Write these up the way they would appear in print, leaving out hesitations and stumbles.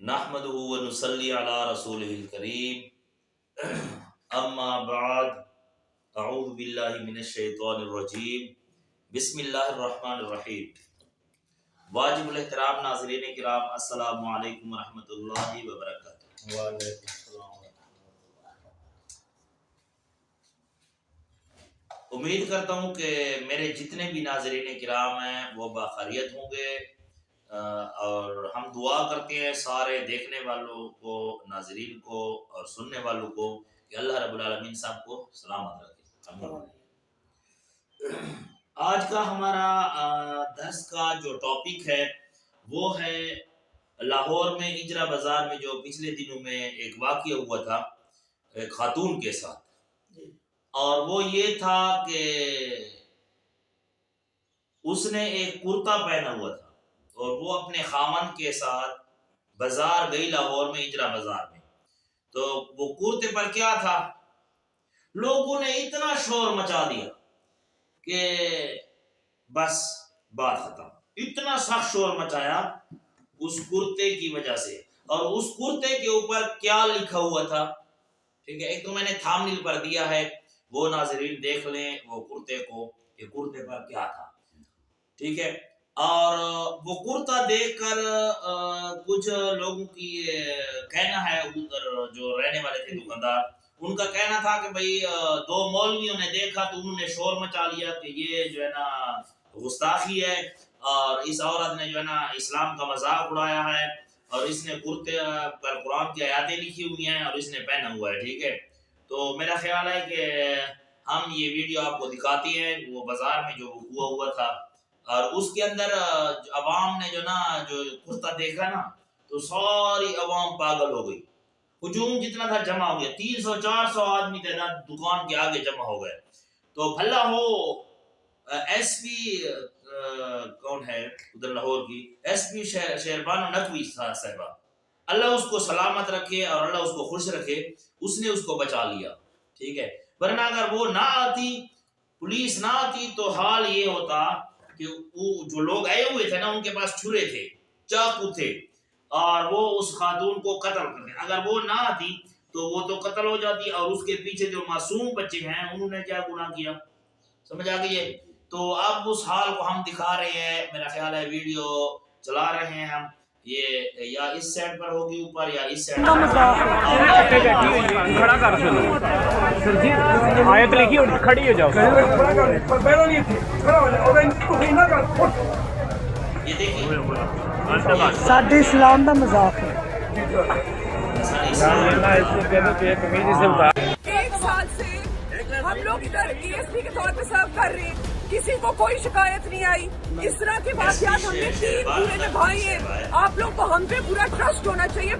نحمدہ و نصلی علی رسولہ الکریم اما بعد اعوذ باللہ من الشیطان الرجیم بسم اللہ الرحمن الرحیم واجب الاحترام ناظرین کرام السلام علیکم ورحمۃ اللہ وبرکاتہ۔ وعلیکم السلام۔ امید کرتا ہوں کہ میرے جتنے بھی ناظرین کرام ہیں وہ باخیریت ہوں گے، اور ہم دعا کرتے ہیں سارے دیکھنے والوں کو، ناظرین کو اور سننے والوں کو کہ اللہ رب العالمین صاحب کو سلامت رکھے۔ آج کا ہمارا درس کا جو ٹاپک ہے وہ ہے لاہور میں اجرا بازار میں جو پچھلے دنوں میں ایک واقعہ ہوا تھا ایک خاتون کے ساتھ، اور وہ یہ تھا کہ اس نے ایک کرتا پہنا ہوا تھا اور وہ اپنے خامن کے ساتھ بازار گئی لاہور میں اجرا بازار میں۔ تو وہ کرتے پر کیا تھا، لوگوں نے اتنا شور مچا دیا کہ بس بات ختم، اتنا سخت شور مچایا اس کرتے کی وجہ سے۔ اور اس کرتے کے اوپر کیا لکھا ہوا تھا، ٹھیک ہے، ایک تو میں نے تھامنیل پر دیا ہے، وہ ناظرین دیکھ لیں وہ کرتے کو، یہ کرتے پر کیا تھا، ٹھیک ہے۔ اور وہ کرتا دیکھ کر کچھ لوگوں کی کہنا ہے، ادھر جو رہنے والے تھے دکاندار، ان کا کہنا تھا کہ بھئی دو مولویوں نے دیکھا تو انہوں نے شور مچا لیا کہ یہ جو ہے نا گستاخی ہے، اور اس عورت نے جو ہے نا اسلام کا مذاق اڑایا ہے، اور اس نے کرتے پر قرآن کی آیاتیں لکھی ہوئی ہیں اور اس نے پہنا ہوا ہے، ٹھیک ہے۔ تو میرا خیال ہے کہ ہم یہ ویڈیو آپ کو دکھاتے ہیں وہ بازار میں جو ہوا تھا، اور اس کے اندر عوام نے جو نا جو کرتا دیکھا نا تو ساری عوام پاگل ہو گئی، ہجوم جتنا تھا جمع ہو گیا، 300-400 آدمی تعداد دکان کے آگے جمع ہو گئے۔ تو بھلا ہو ایس پی کون ہے ادھر لاہور کی، ایس پی شہربانو نقوی صاحبہ، اللہ اس کو سلامت رکھے اور اللہ اس کو خوش رکھے، اس نے اس کو بچا لیا، ٹھیک ہے۔ ورنہ اگر وہ نہ آتی، پولیس نہ آتی، تو حال یہ ہوتا کہ وہ جو لوگ آئے ہوئے تھے نا ان کے پاس چھرے تھے، چاقو تھے، اور وہ اس خاتون کو قتل کرتے۔ اگر وہ نہ آتی تو وہ تو قتل ہو جاتی، اور اس کے پیچھے جو معصوم بچے ہیں انہوں نے کیا گناہ کیا، سمجھ آ گئی ہے۔ تو اب اس حال کو ہم دکھا رہے ہیں، میرا خیال ہے ویڈیو چلا رہے ہیں ہم، یہ یا اس سائڈ پر ہوگی اوپر یا اس سائڈ کھڑا کر سر جی، آیت لکھی اور کھڑی ہو جاؤ۔ یہ دیکھیے ساڈے اسلام دا مذاق ہے۔ ایک سال سے ہم لوگ ادھر ڈی ایس پی کے طور پہ سرو کر رہے ہیں، کسی کو کوئی شکایت نہیں آئی۔ اس طرح کے واقعات ہم نے 3 پورے نبھائے ہیں۔ آپ لوگ کو ہم پہ پورا ٹرسٹ ہونا چاہیے۔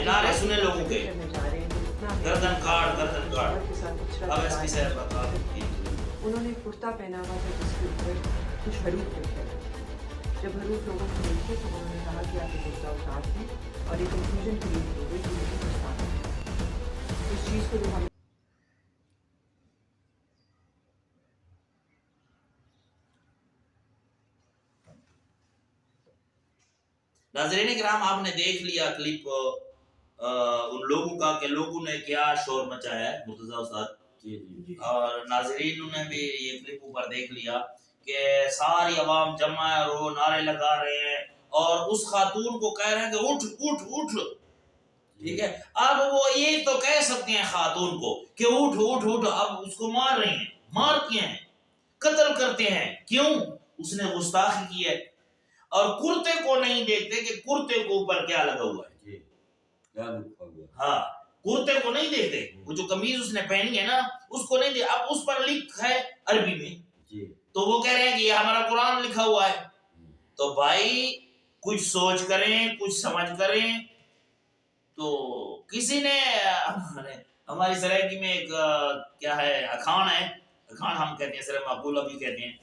نعرے سنے لوگوں کے، گردن کاٹ گردن کاٹ۔ اب ایس پی صاحب بتا انہوں نے کرتا پہنا ہوا تھا جس کے اوپر کچھ حروف لکھے تھے۔ جب حروف لوگوں کو دیکھے تو انہوں نے کہا کہ آپ یہ کرتا اتار دیں، اور ایک کنفیوژن کریٹ ہو گئی کہ مجھے پچھتانا ہے۔ اس چیز کو جو ہم ناظرین کرام، آپ نے دیکھ لیا کلپ ان لوگوں کا کہ لوگوں نے کیا شور مچایا ہے، مرتضی استاد اور ناظرین نے بھی یہ کلپ اوپر دیکھ لیا کہ ساری عوام جمع ہے اور وہ نعرے لگا رہے ہیں اور اس خاتون کو کہہ رہے ہیں کہ اٹھ اٹھ اٹھ، ٹھیک ہے۔ اب وہ یہ تو کہہ سکتے ہیں خاتون کو کہ اٹھ اٹھ اٹھ، اب اس کو مار رہے ہیں، مارتے ہیں، قتل کرتے ہیں، کیوں؟ اس نے گستاخی کی ہے۔ اور کرتے کو نہیں دیکھتے کہ کرتے کو اوپر کیا لگا ہوا ہے، ہاں کرتے کو نہیں دیکھتے، وہ جو قمیض اس نے پہنی ہے نا اس کو نہیں دیکھتے۔ اب اس پر لکھ ہے عربی میں، تو وہ کہہ رہے ہیں کہ یہ ہمارا قرآن لکھا ہوا ہے۔ تو بھائی کچھ سوچ کریں، کچھ سمجھ کریں۔ تو کسی نے ہماری سرائکی میں ایک کیا ہے اکھان ہے، اکھان ہم کہتے ہیں، سر مقبولہ بھی کہتے ہیں،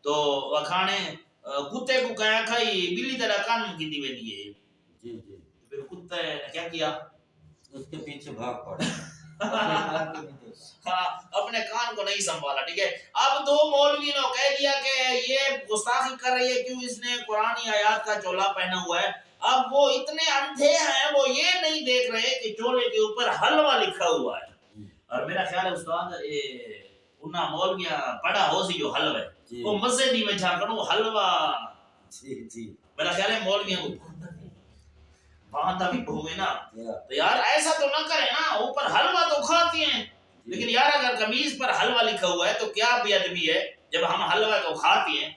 تو اکھانے کتے کو کہا کھائی بلی طرح کان کی دی ویندی ہے. جی جی پھر کتے نے کیا کیا؟ اس کے پیچھے بھاگ پڑا. ہاں اپنے کان کو نہیں سنبھالا. ٹھیک ہے. اب دو مولوی نے کہہ دیا کہ یہ گستاخی کر رہی ہے کیوں اس نے قرآنی آیات کا چولا پہنا ہوا ہے. اب وہ اتنے اندھے ہیں وہ یہ نہیں دیکھ رہے کہ چولے کے اوپر حلوہ لکھا ہوا ہے. اور میرا خیال ہے استاد انہاں مولویاں پڑھا ہو سی جو حلوہ ہے وہ مسجد نہیں میں جھا کرو حلوہ. جی جی میرا خیال ہے مولویاں کو باندھا بھی ہوئے نا تو یار ایسا تو نہ کرے نا. اوپر حلوہ تو کھاتی ہیں لیکن یار اگر قمیض پر حلوہ لکھا ہوا ہے تو کیا بے ادبی ہے جب ہم حلوہ کو کھاتی ہیں.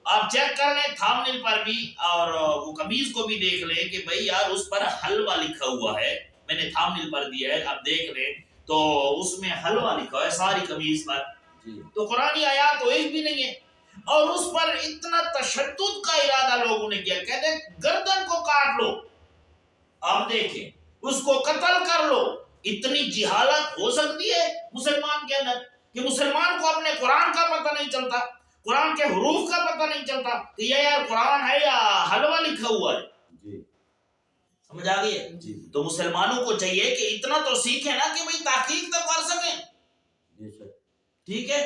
آپ چیک کر لیں تھامنیل پر بھی اور وہ قمیض کو بھی دیکھ لیں کہ بھئی یار اس پر حلوہ لکھا ہوا ہے. میں نے تھامنیل پر دیا ہے آپ دیکھ لیں تو اس میں حلوہ لکھا ہے ساری قمیض پر. تو قرآنی آیات تو ایک بھی نہیں ہے. اور اس پر اتنا تشدد کا ارادہ لوگوں نے کیا. کہتے ہیں گردن کو کاٹ لو. آپ دیکھیں اس کو قتل کر لو. اتنی جہالت ہو سکتی ہے مسلمان کے اندر کہ مسلمان کو اپنے قرآن کا پتہ نہیں چلتا, قرآن کے حروف کا پتہ نہیں چلتا کہ یہ یار قرآن ہے یا حلوہ لکھا ہوا ہے. سمجھ آ گئی ہے؟ تو مسلمانوں کو چاہیے کہ اتنا تو سیکھیں نا کہ بھئی تحقیق تو کر سکیں. ٹھیک ہے.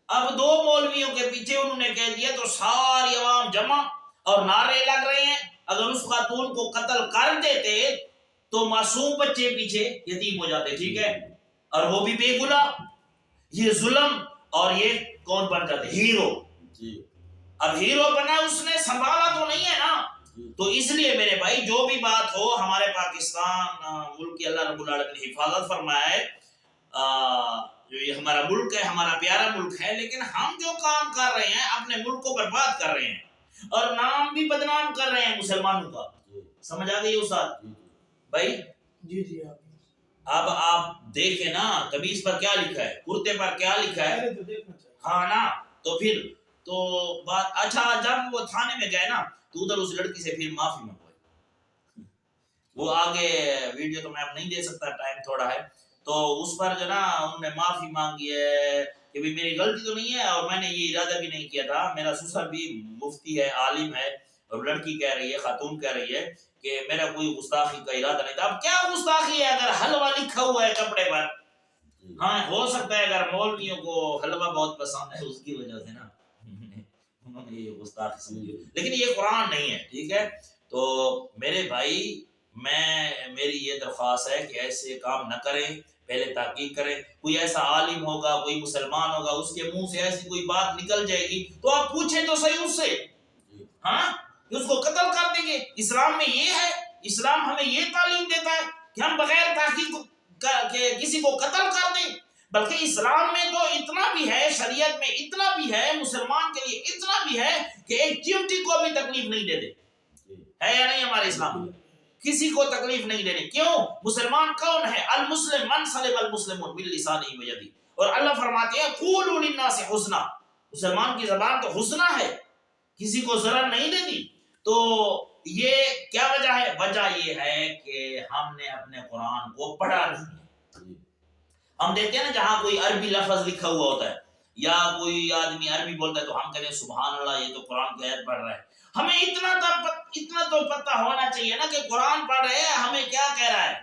اب دو مولویوں کے پیچھے انہوں نے کہہ دیا تو ساری عوام جمع اور نعرے لگ رہے ہیں. اگر اس خاتون کو قتل کر دیتے تو معصوم بچے پیچھے یتیم ہو جاتے. ٹھیک ہے. اور وہ بھی بے گناہ. یہ ظلم اور یہ کون بن جاتے؟ ہیرو. اب ہیرو بنا اس نے سنبھالا تو نہیں ہے نا. تو اس لیے میرے بھائی جو بھی بات ہو ہمارے پاکستان ملک کی اللہ رب العالمین نے حفاظت فرمایا ہے. جو یہ ہمارا ملک ہے ہمارا پیارا ملک ہے لیکن ہم جو کام کر رہے ہیں اپنے ملک کو برباد کر رہے ہیں اور نام بھی بدنام کر رہے ہیں مسلمانوں کا. سمجھ آ گئی استاد بھائی؟ جی جی اب آپ دیکھیں نا قمیص پر کیا لکھا ہے, کرتے پر کیا لکھا ہے. ہاں نا تو پھر تو بات اچھا جب وہ تھانے میں گئے نا تو ادھر اس لڑکی سے پھر معافی مانگوائی. وہ آگے ویڈیو تو میں اب نہیں دے سکتا ٹائم تھوڑا ہے. تو اس پر جو نا انہوں نے معافی مانگی ہے کہ بھی میری غلطی تو نہیں ہے اور میں نے یہ ارادہ بھی نہیں کیا تھا. میرا سسر بھی مفتی ہے عالم ہے اور لڑکی کہہ رہی ہے خاتون کہہ رہی ہے کہ میرا کوئی گستاخی کا ارادہ نہیں تھا. اب کیا گستاخی ہے اگر حلوہ لکھا ہوا ہے کپڑے پر؟ ہاں ہو سکتا ہے اگر مولویوں کو حلوہ بہت پسند ہے اس کی وجہ سے نا انہوں نے یہ گستاخی سمجھی, لیکن یہ قرآن نہیں ہے. ٹھیک ہے. تو میرے بھائی میری یہ درخواست ہے کہ ایسے کام نہ کریں, پہلے تحقیق کریں. کوئی ایسا عالم ہوگا کوئی مسلمان ہوگا اس کے منہ سے ایسی کوئی بات نکل جائے گی تو آپ پوچھیں تو صحیح اس سے ہاں کہ اس کو قتل کر دیں گے. اسلام میں یہ ہے, اسلام ہمیں یہ تعلیم دیتا ہے کہ ہم بغیر تحقیق کے کسی کو قتل کر دیں. بلکہ اسلام میں تو اتنا بھی ہے, شریعت میں اتنا بھی ہے, مسلمان کے لیے اتنا بھی ہے کہ ایک چیونٹی کو بھی تکلیف نہیں دے دے. ہے یا نہیں ہمارے اسلام میں؟ کسی کو تکلیف نہیں دینے. کیوں؟ مسلمان کون ہے؟ المسلم من سلم المسلمون باللسانہ ویدہ. اور اللہ فرماتے ہیں قولوا للناس حسنا. مسلمان کی زبان تو حسنا ہے, کسی کو ضرر نہیں دیتی. تو یہ کیا وجہ ہے؟ وجہ یہ ہے کہ ہم نے اپنے قرآن کو پڑھا نہیں. ہم دیکھتے ہیں نا جہاں کوئی عربی لفظ لکھا ہوا ہوتا ہے یا کوئی آدمی عربی بولتا ہے تو ہم کہتے ہیں سبحان اللہ یہ تو قرآن کی آیت پڑھ رہا ہے. ہمیں اتنا تو پتہ ہونا چاہیے نا کہ قرآن پڑھ رہے ہیں ہمیں کیا کہہ رہا ہے.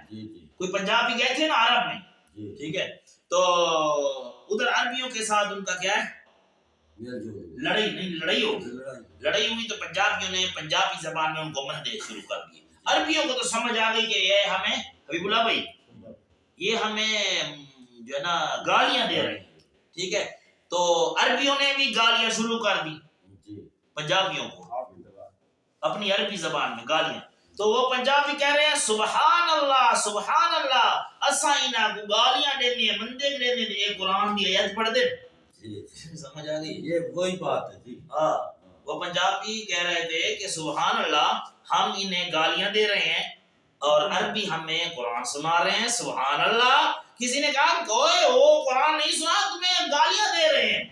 کوئی پنجابی گئے تھے نا عرب میں, ٹھیک ہے, تو ادھر عربیوں کے ساتھ ان کا کیا ہے لڑائی ہوئی تو پنجابیوں نے پنجابی زبان میں ان کو مندے شروع کر دیے. عربیوں کو تو سمجھ آ گئی کہ یہ ہمیں حبیب اللہ بھائی یہ ہمیں جو ہے نا گالیاں دے رہے ہیں. ٹھیک ہے. تو عربیوں نے بھی گالیاں شروع کر دی پنجابیوں کو اپنی عربی زبان میں گالیاں. تو وہ پنجابی کہہ رہے ہیں سبحان اللہ اساں انہاں کو گالیاں دینے مندے دینے یہ قرآن دی آیت پڑھ دے. سمجھ آ گئی؟ یہ وہی بات ہے جی. ہاں وہ پنجابی کہہ رہے تھے کہ سبحان اللہ ہم انہیں گالیاں دے رہے ہیں اور عربی ہمیں قرآن سنا رہے ہیں. سبحان اللہ. کسی نے کہا کوئی وہ قرآن نہیں سنا تمہیں گالیاں دے رہے ہیں.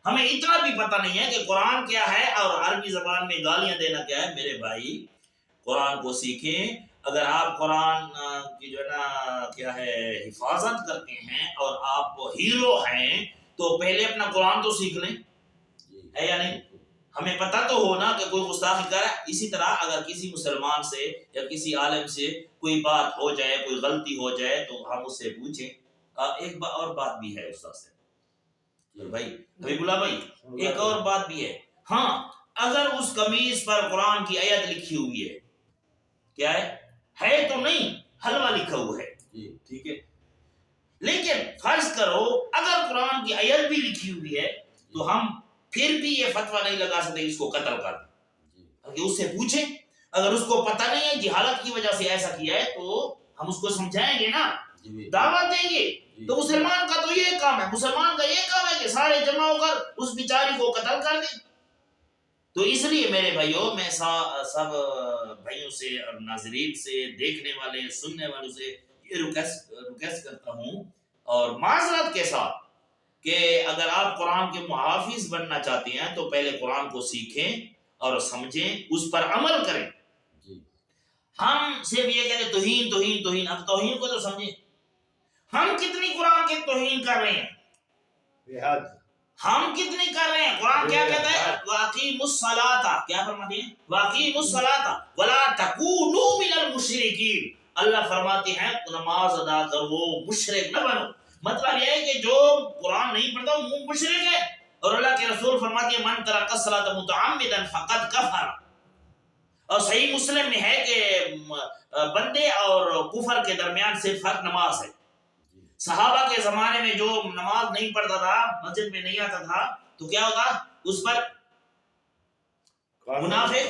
ہمیں اتنا بھی پتہ نہیں ہے کہ قرآن کیا ہے اور عربی زبان میں گالیاں دینا کیا ہے. میرے بھائی قرآن کو سیکھیں. اگر آپ قرآن کی جو ہے نا کیا ہے حفاظت کرتے ہیں اور آپ ہیرو ہیں تو پہلے اپنا قرآن تو سیکھ لیں. ہے یا نہیں؟ ہمیں پتہ تو ہو نا کہ کوئی گستاخی کر رہا ہے. اسی طرح اگر کسی مسلمان سے یا کسی عالم سے کوئی بات ہو جائے, کوئی غلطی ہو جائے, تو ہم اس سے پوچھیں. ایک اور بات بھی ہے استاد سے بھائی, حبیب اللہ بھائی, ایک اور بات بھی ہے. ہاں, اگر اس قمیص پر قرآن کی آیت لکھی ہوئی ہے, کیا ہے تو نہیں, حلوہ لکھا ہوا ہے, ٹھیک ہے, لیکن فرض کرو اگر قرآن کی آیت بھی لکھی ہوئی ہے تو ہم پھر بھی یہ فتویٰ نہیں لگا سکتے اس کو قتل کر دیں. اس سے پوچھیں, اگر اس کو پتہ نہیں ہے جہالت کی وجہ سے ایسا کیا ہے تو ہم اس کو سمجھائیں گے نا, دعوت دیں گے. تو مسلمان کا تو یہ کام ہے, مسلمان کا یہ کام ہے کہ سارے جمع ہو کر اس بیچاری کو قتل کر دیں. تو اس لیے میرے بھائیوں, میں سب بھائیوں سے اور ناظرین سے, دیکھنے والے سننے والوں سے یہ ریکویسٹ کرتا ہوں اور معذرت کے ساتھ کہ اگر آپ قرآن کے محافظ بننا چاہتے ہیں تو پہلے قرآن کو سیکھیں اور سمجھیں, اس پر عمل کریں. ہم صرف یہ کہتے توہین توہین توہین, اب توہین کو تو سمجھیں. ہم کتنی قرآن کی توہین کر رہے ہیں, ہم کتنی کر رہے ہیں. قرآن کیا کہتا ہے, وَأَقِيمُوا الصَّلَاةَ, کیا فرماتے ہیں, وَأَقِيمُوا الصَّلَاةَ وَلَا تَكُونُوا مِنَ الْمُشْرِكِينَ. اللہ فرماتے ہیں نماز ادا کرو, مشرک نہ بنو. مطلب یہ ہے کہ جو قرآن نہیں پڑھتا وہ مشرک ہے. اور اللہ کے رسول فرماتے ہیں من ترک الصلاۃ متعمدا فقد کفر. اور صحیح مسلم میں ہے کہ بندے اور کفر کے درمیان صرف فرق نماز ہے. صحابہ کے زمانے میں جو نماز نہیں پڑھتا تھا, مسجد میں نہیں آتا تھا, تو کیا ہوتا, اس پر منافق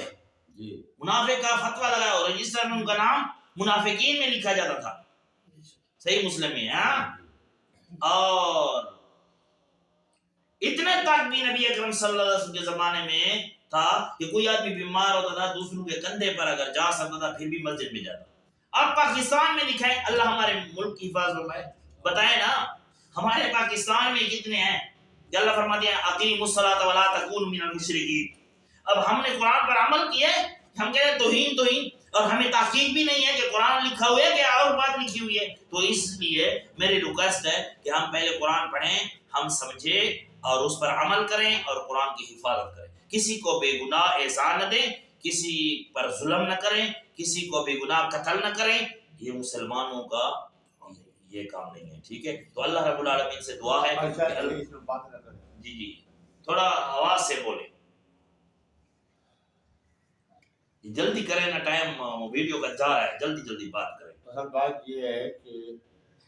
کا فتویٰ لگایا اور رجسٹر میں ان کا نام منافقین میں لکھا جاتا تھا. صحیح مسلم میں. اور اتنے تک بھی نبی اکرم صلی اللہ علیہ وسلم کے زمانے میں تھا کہ کوئی آدمی بیمار ہوتا تھا, دوسروں کے کندھے پر اگر جا سکتا تھا پھر بھی مسجد میں جاتا. اب پاکستان میں لکھا ہے, اللہ ہمارے ملک کی حفاظت فرمائے, بتائیں نا ہمارے پاکستان میں کتنے ہیں کہ اللہ فرماتے ہیں اقیموا الصلاۃ ولا تکونوا من المشرکین. اب ہم نے قرآن پر عمل کیا ہے, ہم کہہ رہے ہیں توہین توہین, اور ہمیں تحقیق بھی نہیں ہے کہ قرآن لکھا ہوا ہے کہ اور بات لکھی ہوئی ہے. تو اس لیے میری ریکویسٹ ہے کہ ہم پہلے قرآن پڑھیں, ہم سمجھیں اور اس پر عمل کریں اور قرآن کی حفاظت کریں. کسی کو بے گناہ احسان نہ دیں, کسی پر ظلم نہ کریں, کسی کو بے گناہ قتل نہ کریں. یہ مسلمانوں کا یہ کام نہیں ہے, ٹھیک ہے. تو اللہ رب العالمین سے دعا ہے کہ جی تھوڑا آواز سے بولیں, جلدی کریں نا, ٹائم ویڈیو کا جا رہا ہے, جلدی جلدی بات کریں. اصل بات یہ ہے کہ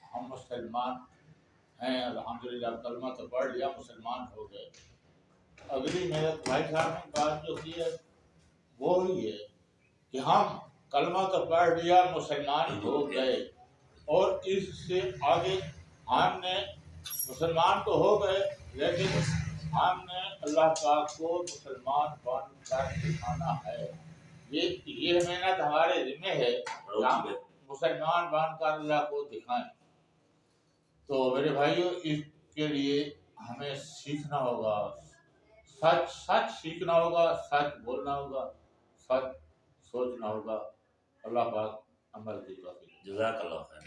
ہم مسلمان ہیں, الحمدللہ کلمہ تو پڑھ لیا, مسلمان ہو گئے. اگلی میرے بھائی صاحب نے بات جو کی ہے وہ ہی ہے کہ ہم کلمہ تو پڑھ لیا, مسلمان ہو گئے, اور اس سے آگے ہم نے مسلمان تو ہو گئے لیکن ہم نے اللہ پاک کو مسلمان بن کر دکھانا ہے. یہ محنت ہمارے ذمہ ہے کہ ہم مسلمان بن کر اللہ کو دکھائیں. تو میرے بھائیوں, اس کے لیے ہمیں سیکھنا ہوگا, سچ سیکھنا ہوگا, سچ بولنا ہوگا, سچ سوچنا ہوگا. اللہ پاک عمل کی توفیق. جزاک اللہ خیر.